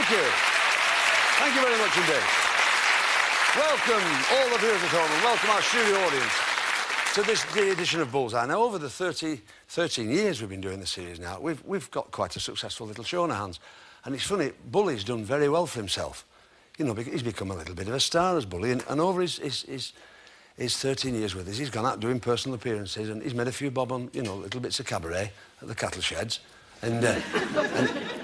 Thank you. Thank you very much indeed. Welcome, all the viewers at home, and welcome our studio audience to this edition of Bullseye. Now, over the 13 years we've been doing the series now, we've got quite a successful little show on our hands. And it's funny, Bully's done very well for himself. You know, he's become a little bit of a star as Bully, and over his 13 years with us, he's gone out doing personal appearances, and he's made a few bob on, you know, little bits of cabaret at the cattle sheds, and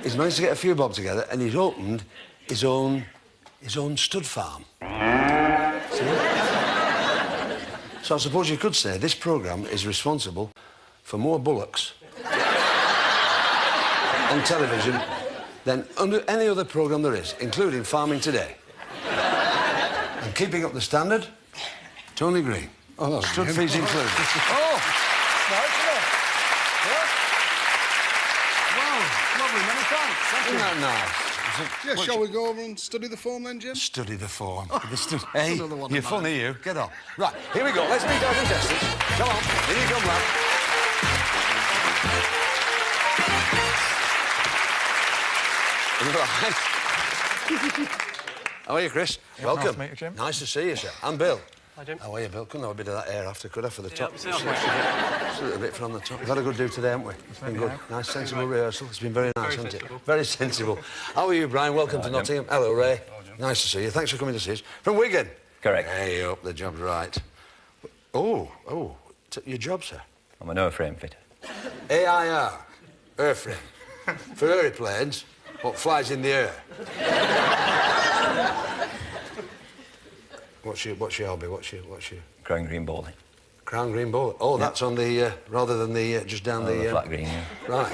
he's managed to get a few bob together, and he's opened his own stud farm. See? So I suppose you could say this programme is responsible for more bullocks on television than under any other programme there is, including Farming Today. And keeping up the standard, Tony Green. Oh, that's stud fees included. Oh! Wow, lovely, many thanks. Thank you. Isn't that nice? Yeah, shall we go over and study the form then, Jim? Study the form. Hey, Another one you're of funny, you. Get on. Right, here we go. Let's meet our contestants. Come on, here you come, lad. Right. How are you, Chris? Yeah, welcome. Nice to meet you, Jim. Nice to see you, sir. I'm Bill. Hi, Jim. How are you, Bill? Couldn't have a bit of that air after, could I, for the top? Just a little bit from the top. We've had a good do today, haven't we? It's been good. Nice, sensible rehearsal. It's been very nice, hasn't it? Very sensible. How are you, Brian? Welcome to Nottingham. Hello, Ray. Nice to see you. Thanks for coming to see us. From Wigan? Correct. Hey, up, the job's right. Oh, your job, sir? I'm an airframe fitter. AIR, airframe. For aeroplanes, what flies in the air. What's your hobby? What's your... Crown green bowling. Crown green ball. Oh, that's on the, rather than the, just down the... flat green, yeah. Right.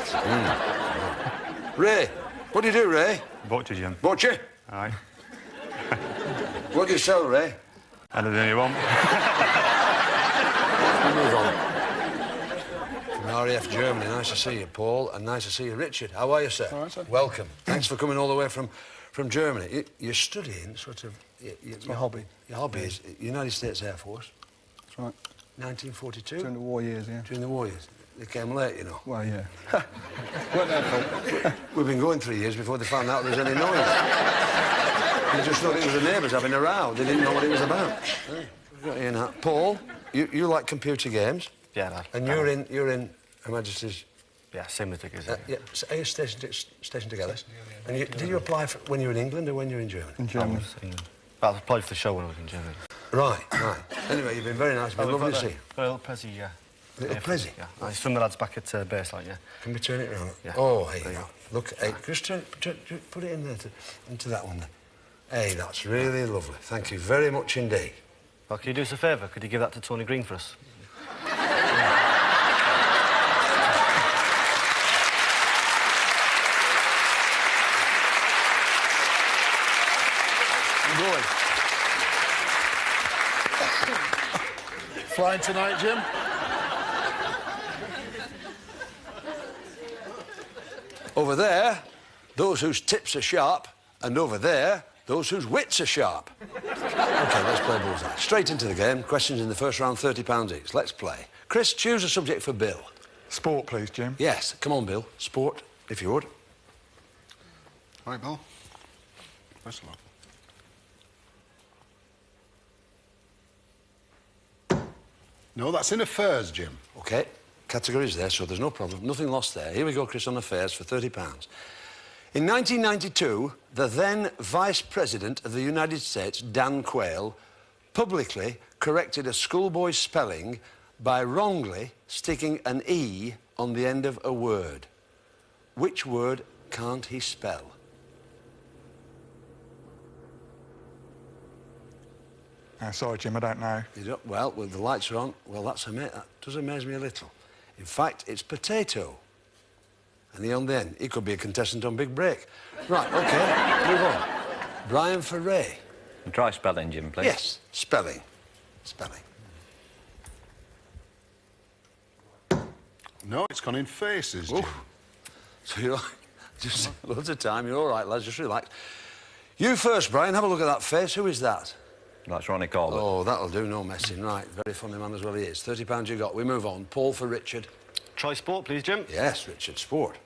Ray, what do you do, Ray? Butcher, Jim. Butcher? Aye. What do you sell, Ray? Anything you want. We move on. From RAF Germany, nice to see you, Paul, and nice to see you, Richard. How are you, sir? All right, sir. Welcome. Thanks for coming all the way from Germany. You're studying, sort of... It's my hobby. Your hobby is United States Air Force. That's right. 1942? During the war years, yeah. During the war years. They came late, you know. Well, yeah. Weren't their fault. We've been going 3 years before they found out there was any noise. They just thought it was the neighbours having a row. They didn't know what it was about. You know. Paul, you like computer games? Yeah, lad. And you're in Her Majesty's... Yeah, same as it. yeah. So are you stationed together? And did you apply for when you were in England or when you were in Germany? In Germany. Well, I applied for the show when I was in Germany. Right. Anyway, you've been very nice. It's been lovely to see you. Got a little Prezi, yeah. Little Prezi? Yeah. It's from the lads back at Baseline, yeah. Can we turn it round? Yeah. Oh, hey, you go. Look, hey, just put it in there, into that one there. Hey, that's really lovely. Thank you very much indeed. Well, can you do us a favour? Could you give that to Tony Green for us? Going. Flying tonight, Jim? Over there, those whose tips are sharp, and over there, those whose wits are sharp. OK, let's play Bullseye. Straight into the game. Questions in the first round, £30 each. Let's play. Chris, choose a subject for Bill. Sport, please, Jim. Yes, come on, Bill. Sport, if you would. All right, Bill. Thanks a lot. No, that's in affairs, Jim. OK, categories there, so there's no problem. Nothing lost there. Here we go, Chris, on affairs for £30. In 1992, the then Vice President of the United States, Dan Quayle, publicly corrected a schoolboy's spelling by wrongly sticking an E on the end of a word. Which word can't he spell? Sorry, Jim, I don't know. You don't, well, the lights are on. Well, that does amaze me a little. In fact, it's potato. And he on the end. He could be a contestant on Big Break. Right, OK, move on. Brian for Ray. Try spelling, Jim, please. Yes, spelling. Spelling. No, it's gone in faces, Jim. So you're just loads of time. You're all right, lads. Just relax. You first, Brian. Have a look at that face. Who is that? That's Ronnie Calder. Oh, that'll do. No messing. Right. Very funny man as well he is. £30 you got. We move on. Paul for Richard. Try sport, please, Jim. Yes, Richard. Sport.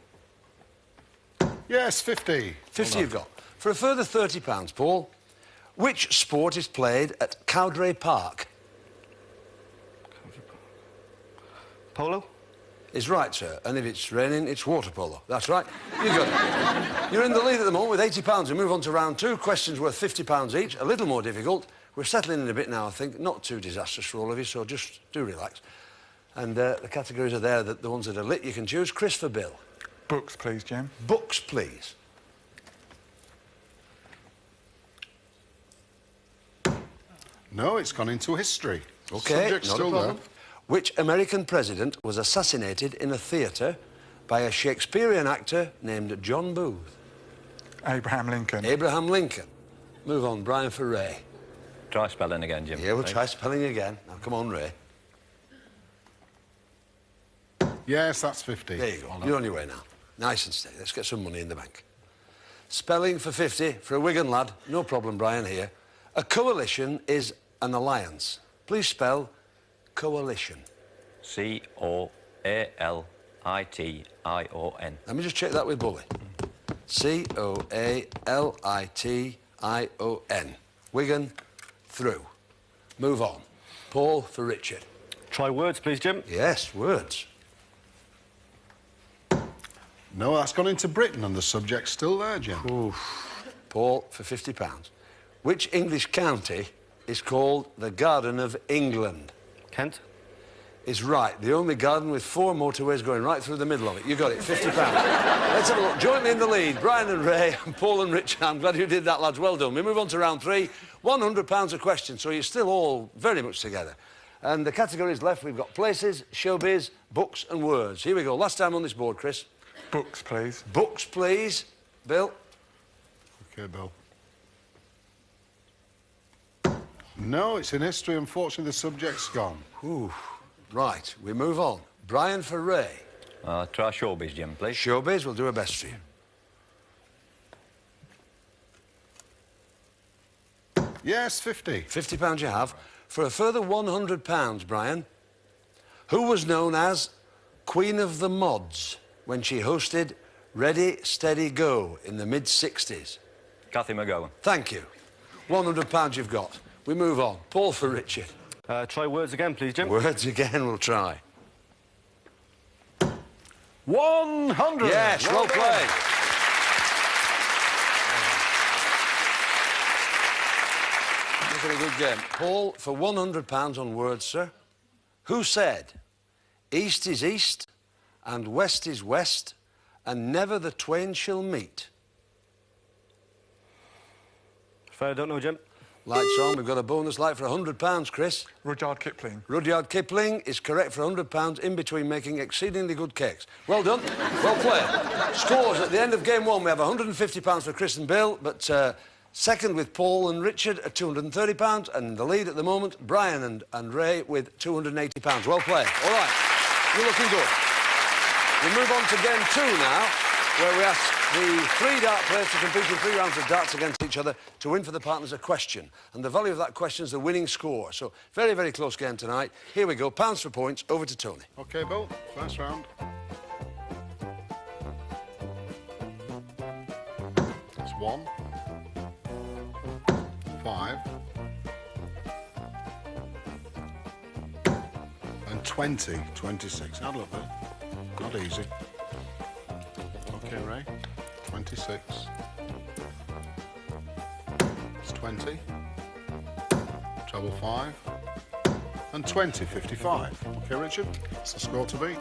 Yes, 50. 50 you've got. For a further £30, Paul, which sport is played at Cowdray Park? Polo? Is right, sir. And if it's raining, it's water polo. That's right. You got it. You're in the lead at the moment with £80. We move on to round two. Questions worth £50 each. A little more difficult. We're settling in a bit now, I think. Not too disastrous for all of you, so just do relax. And the categories are there, the ones that are lit. You can choose. Chris for Bill. Books, please, Jim. Books, please. No, it's gone into history. OK, Subject's not still a problem. there. Which American president was assassinated in a theatre by a Shakespearean actor named John Booth? Abraham Lincoln. Abraham Lincoln. Move on, Brian for Ray. Try spelling again, Jim. Yeah, we'll please. try spelling again. Now, come on, Ray. Yes, that's 50. There you go. Well done. You're on your way now. Nice and steady. Let's get some money in the bank. Spelling for 50 for a Wigan lad. No problem, Brian, here. A coalition is an alliance. Please spell coalition. C-O-A-L-I-T-I-O-N. Let me just check that with Bully. C-O-A-L-I-T-I-O-N. Wigan, through. Move on. Paul for Richard. Try words, please, Jim. Yes, words. No, that's gone into Britain and the subject's still there, Jim. Oof. Paul for £50. Which English county is called the Garden of England? Kent? Is right. The only garden with 4 motorways going right through the middle of it. You got it, £50. Let's have a look. Jointly in the lead, Brian and Ray and Paul and Richard. I'm glad you did that, lads. Well done. We move on to round 3. £100 a question, so you're still all very much together. And the categories left, we've got places, showbiz, books and words. Here we go. Last time on this board, Chris. Books, please. Books, please. Bill. OK, Bill. No, it's in history. Unfortunately, the subject's gone. Ooh. Right, we move on. Brian for Ray. Try showbiz, Jim, please. Showbiz, we'll do our best for you. Yes, 50. £50 you have. For a further £100, Brian, who was known as Queen of the Mods when she hosted Ready, Steady, Go in the mid-60s? Cathy McGowan. Thank you. £100 you've got. We move on. Paul for Richard. Try words again, please, Jim. Words again, we'll try. 100! Yes, well played. Look at a good game. Paul, for £100 on words, sir. Who said, East is east, and west is west, and never the twain shall meet? Fair, I don't know, Jim. Lights on. We've got a bonus light for £100, Chris. Rudyard Kipling. Rudyard Kipling is correct for £100 in between making exceedingly good cakes. Well done. Well played. Scores at the end of game 1. We have £150 for Chris and Bill, but second with Paul and Richard at £230, and the lead at the moment, Brian and Ray with £280. Well played. All right. You're looking good. We move on to game 2 now, where we ask the 3 dart players to compete in 3 rounds of darts against each other to win for the partners a question. And the value of that question is the winning score. So, very, very close game tonight. Here we go. Pounds for points. Over to Tony. OK, Bill. First round. It's 1, 5, and 20. 26. Now look there. Not easy. OK, Ray. 26. It's 20. Treble 5. And 20, 55. OK, Richard, it's the score to beat.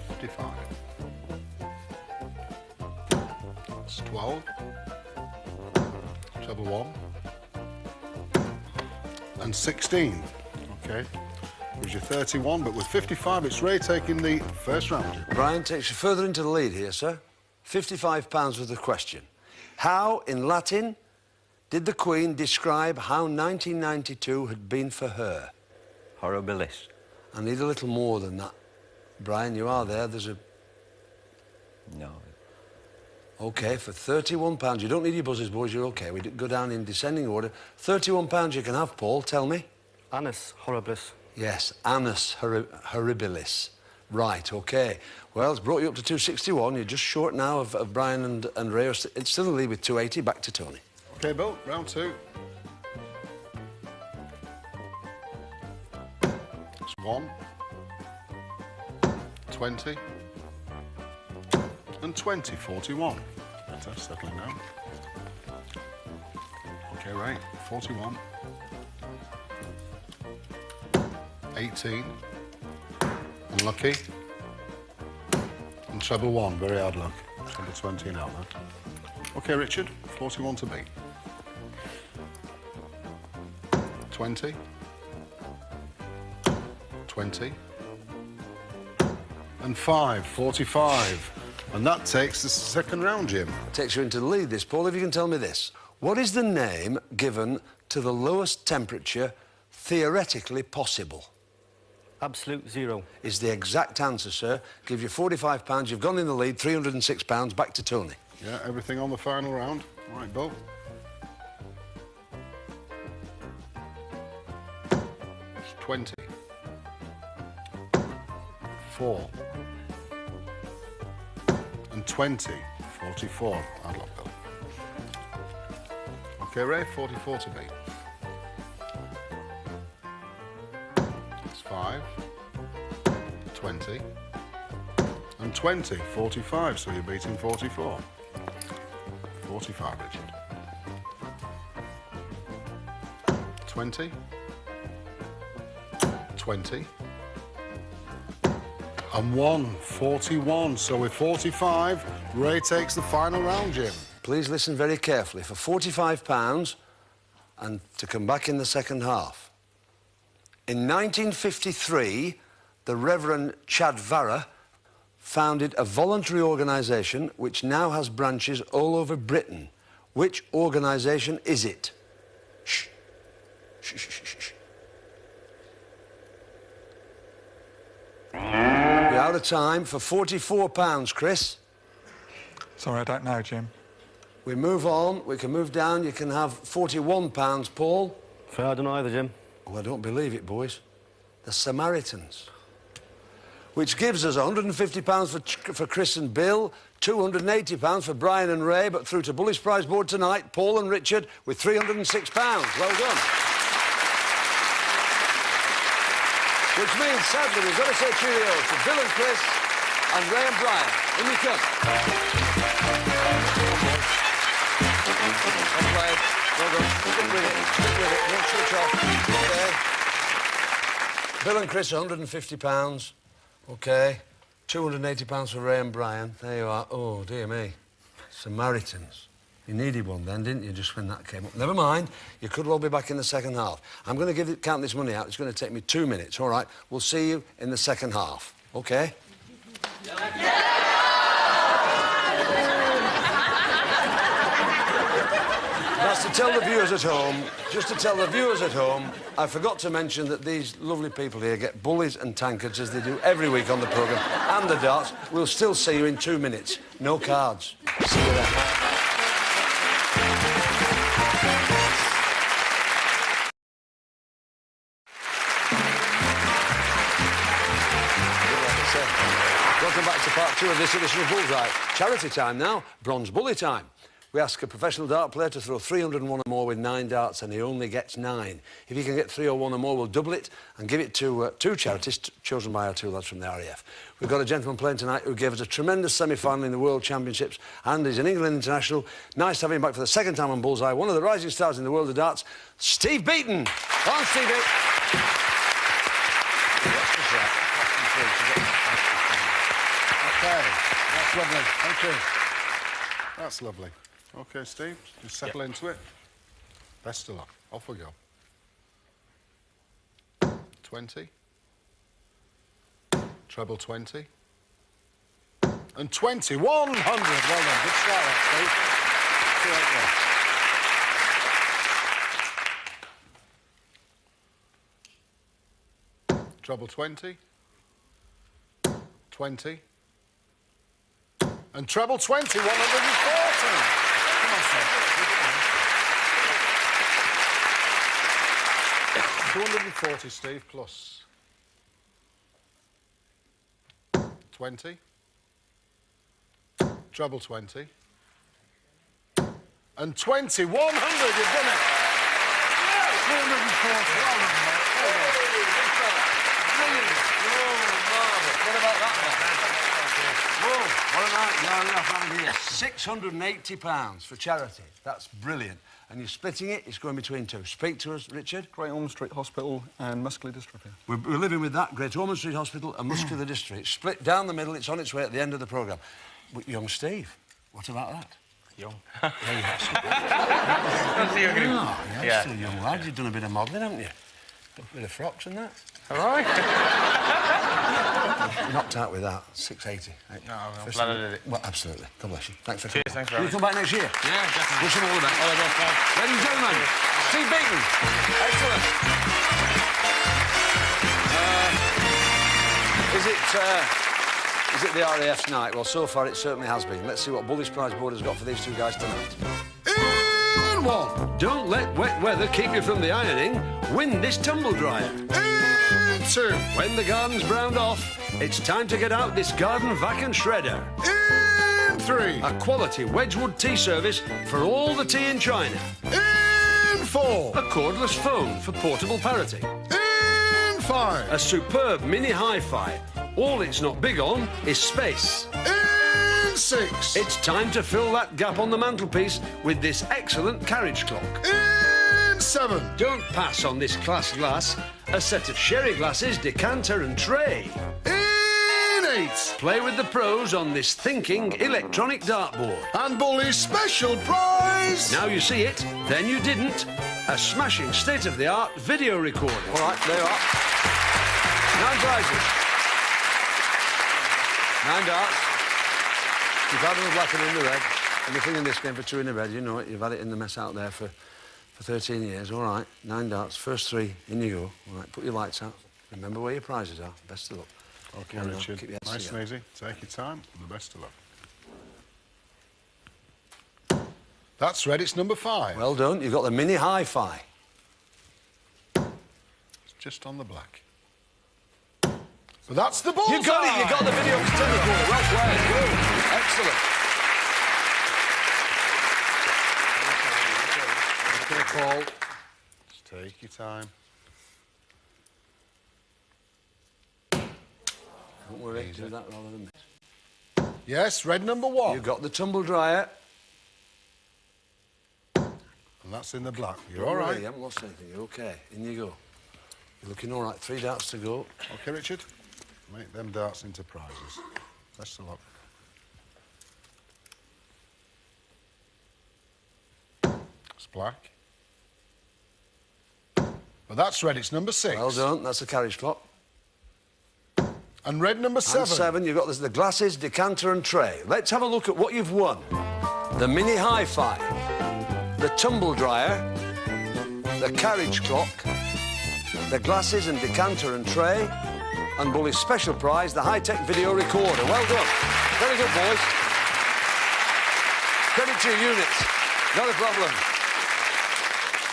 55. It's 12. Treble 1. And 16. OK. Gives you 31, but with 55, it's Ray taking the first round. Brian takes you further into the lead here, sir. £55 with the question. How, in Latin, did the Queen describe how 1992 had been for her? Horribilis. I need a little more than that. Brian, you are there. There's a... No. OK, for £31. You don't need your buzzers, boys. You're OK. We go down in descending order. £31 you can have, Paul. Tell me. Annus horribilis. Yes, Annus horribilis. Right, OK. Well, it's brought you up to 261. You're just short now of Brian and Ray. It's still in the lead with 280. Back to Tony. OK, Bill, round 2. It's 1, 20, and 20, 41. Better, settling down. OK, right, 41. 18. Unlucky. And treble 1, very hard luck. Treble 20 now, then. OK, Richard, 41 to beat. 20. 20. And 5, 45. And that takes the second round, Jim. Takes you into the lead, this, Paul. If you can tell me this. What is the name given to the lowest temperature theoretically possible? Absolute zero. Is the exact answer, sir. Give you £45. You've gone in the lead, £306. Back to Tony. Yeah, everything on the final round. All right, Bill. It's 20. 4. And 20. 44. Hard luck, Bill. OK, Ray, 44 to beat. It's 5. 20. And 20. 45, so you're beating 44. 45, Richard. 20. 20. And 1, 41. So with 45, Ray takes the final round, Jim. Please listen very carefully. For £45 and to come back in the second half. In 1953, the Reverend Chad Varra founded a voluntary organisation which now has branches all over Britain. Which organisation is it? Shh. Shh, shh, shh, shh. We're out of time. For £44, Chris. Sorry, I don't know, Jim. We move on. We can move down. You can have £41, Paul. Fair, I don't know either, Jim. Oh, I don't believe it, boys. The Samaritans. Which gives us £150 for Chris and Bill, £280 for Brian and Ray, but through to Bullish Prize Board tonight, Paul and Richard with £306. Well done. Which means, sadly, we've got to say cheerio to Bill and Chris and Ray and Brian. In you come. Well played. Well done. Stick with it. Stick with it. Don't switch off. OK. Bill and Chris, £150. OK. £280 for Ray and Brian. There you are. Oh, dear me. Samaritans. You needed one then, didn't you, just when that came up? Never mind. You could well be back in the second half. I'm going to count this money out. It's going to take me 2 minutes, all right? We'll see you in the second half. OK? That's to tell the viewers at home, just to tell the viewers at home, I forgot to mention that these lovely people here get bullies and tankards as they do every week on the programme, and the darts. We'll still see you in 2 minutes. No cards. See you then. Welcome back to part 2 of this edition of Bullseye. Charity time now, bronze bully time. We ask a professional dart player to throw 301 or more with 9 darts, and he only gets 9. If he can get 301 or more, we'll double it and give it to 2 charities chosen by our 2 lads from the RAF. We've got a gentleman playing tonight who gave us a tremendous semi-final in the World Championships, and he's an England international. Nice to have him back for the second time on Bullseye. One of the rising stars in the world of darts, Steve Beaton. Come on, Stevie. OK, that's lovely. Thank you. That's lovely. OK, Steve, just settle into it. Best of luck. Off we go. 20. Treble 20. And 20. 100. Well done. Good start, Steve. Treble 20. 20. And treble 20, 140. Come on, sir. 240, Steve, plus. 20. Treble 20. And 20. 100, you've done it. 340. Brilliant. Oh, marvellous. What about that one? Whoa, what a night. Now enough having here. £680 for charity. That's brilliant. And you're splitting it, it's going between two. Speak to us, Richard. Great Ormond Street Hospital and Muscular Dystrophy. We're living with that. Great Ormond Street Hospital and Muscular Dystrophy. It's split down the middle, it's on its way at the end of the programme. But young Steve, what about that? Young. Yeah, you're still a young lad. You've done a bit of modelling, haven't you? A bit of frocks and that. All right. You knocked out with that. 680. No, I'm glad I did it. Well, absolutely. God bless you. Thanks for coming. Cheers, thanks for Will having you come back next year? Yeah, definitely. Wish them all the best. Ladies and gentlemen, Steve Beaton. Excellent. Is it the RAF's night? Well, so far it certainly has been. Let's see what Bullish Prize Board has got for these two guys tonight. In one. Don't let wet weather keep you from the ironing. Win this tumble dryer. In two. When the garden's browned off, it's time to get out this garden vac and shredder. In three. A quality Wedgwood tea service for all the tea in China. In four. A cordless phone for portable parroting. In five. A superb mini hi-fi. All it's not big on is space. In six. It's time to fill that gap on the mantelpiece with this excellent carriage clock. In seven. Don't pass on this class glass. A set of sherry glasses, decanter and tray. In eight. Play with the pros on this thinking electronic dartboard. And Bully's special prize. Now you see it, then you didn't. A smashing state-of-the-art video recorder. All right, there you are. 9 prizes. 9 darts. You've had in the black and in the red. And you're in this game for 2 in the red. You know it. You've had it in the mess out there for 13 years. All right, 9 darts. First 3, in you go. All right, put your lights out. Remember where your prizes are. Best of luck. OK, Carry on. Richard. Keep your heads Nice together. and easy. Take your time. And the best of luck. That's red. It's number 5. Well done. You've got the mini hi-fi. It's just on the black. But that's the Bullseye. You got it. You got the video cassette recorder. Well played. Good. Excellent. OK, Paul. Just take your time. Don't worry. Do that rather than this. Yes, red number 1. You've got the tumble dryer. And that's in the black. You're all right. You haven't lost anything. You're OK. In you go. You're looking all right. 3 darts to go. OK, Richard. Make them darts into prizes. Best of luck. It's black. But that's red. It's number 6. Well done. That's the carriage clock. And red number 7. And 7. You've got the glasses, decanter and tray. Let's have a look at what you've won. The mini hi-fi. The tumble dryer. The carriage clock. The glasses and decanter and tray. And Bully's special prize, the high-tech video recorder. Well done. Very good, boys. Credit to your units. Not a problem.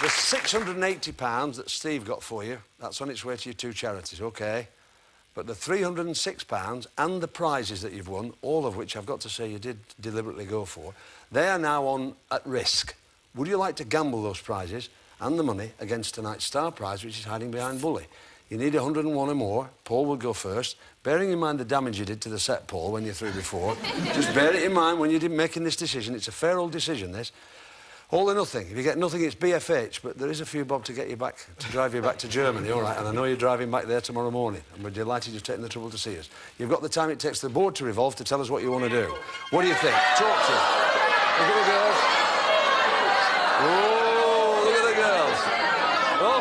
The £680 that Steve got for you, that's on its way to your 2 charities, OK? But the £306 and the prizes that you've won, all of which I've got to say you did deliberately go for, they are now on at risk. Would you like to gamble those prizes and the money against tonight's star prize, which is hiding behind Bully? You need 101 or more. Paul will go first. Bearing in mind the damage you did to the set, Paul, when you threw before. Just bear it in mind when you're making this decision. It's a fair old decision, this. All or nothing. If you get nothing, it's BFH, but there is a few bob to get you back, to drive you back to Germany, all right? And I know you're driving back there tomorrow morning, and we're delighted you've taken the trouble to see us. You've got the time it takes the board to revolve to tell us what you want to do. What do you think? Talk to us. Look at the girls. Oh, look at the girls. Oh,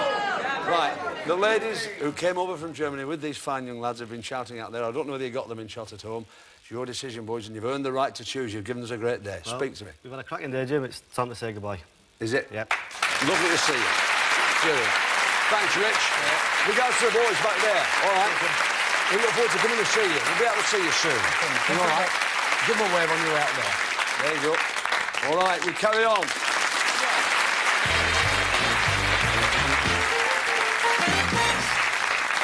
right. The ladies who came over from Germany with these fine young lads have been shouting out there. I don't know whether you got them in shot at home. It's your decision, boys, and you've earned the right to choose. You've given us a great day. Well, Speak to me. We've had a cracking day, Jim. It's time to say goodbye. Is it? Yep. Lovely to see you. Cheers. Thanks, Rich. Regards to the boys back there. All right. We look forward to coming to see you. We'll be able to see you soon. All right. Give them a wave on your way out there. There you go. All right, we carry on.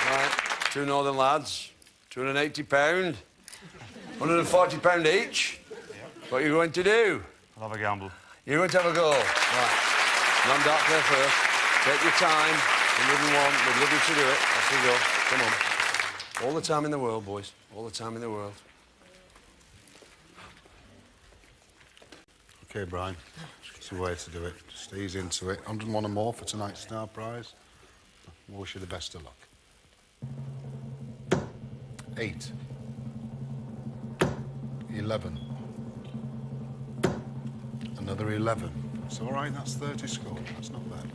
Right, 2 northern lads, £280. £140 each. What are you going to do? I'll have a gamble. You're going to have a go. Right. Non-dark player first. Take your time. 101. We'd love you to do it. Off we go. Come on. All the time in the world, boys. All the time in the world. OK, Brian. It's a way to do it. Just ease into it. 101 and more for tonight's star prize. I wish you the best of luck. 8. 11. Another 11. It's all right, that's 30 score. That's not bad.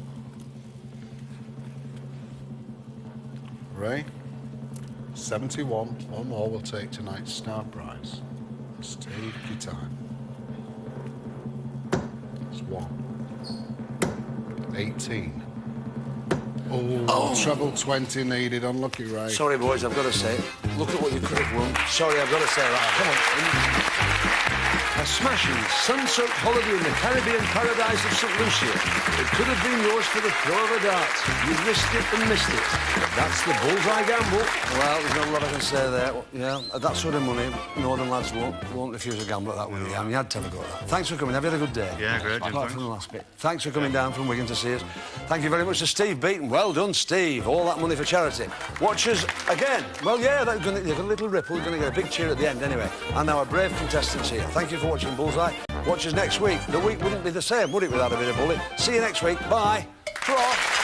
Ray, 71 or more will take tonight's star prize. Just take your time. That's 1. 18. Oh, treble 20 needed. Unlucky, Ray. Sorry, boys, I've got to say it. Look at what you could have won. Sorry, I've got to say that. Come on. A smashing, sun-soaked holiday in the Caribbean paradise of St. Lucia. It could have been yours for the throw of a dart. You've risked it and missed it. That's the Bullseye gamble. Well, there's not a lot I can say there. Yeah, at that sort of money, northern lads won't refuse a gamble at that one. Yeah, I mean, you had to have a go at that. Thanks for coming. Have you had a good day? Yeah, great, Jim, Apart from the last bit. Thanks for coming down from Wigan to see us. Thank you very much to Steve Beaton. Well done, Steve. All that money for charity. Watch us again. Well, yeah, they've got a little ripple. We're going to get a big cheer at the end anyway. And our brave contestants here. Thank you for watching Bullseye. Watch us next week. The week wouldn't be the same, would it, without a bit of bullet? See you next week. Bye. Draw.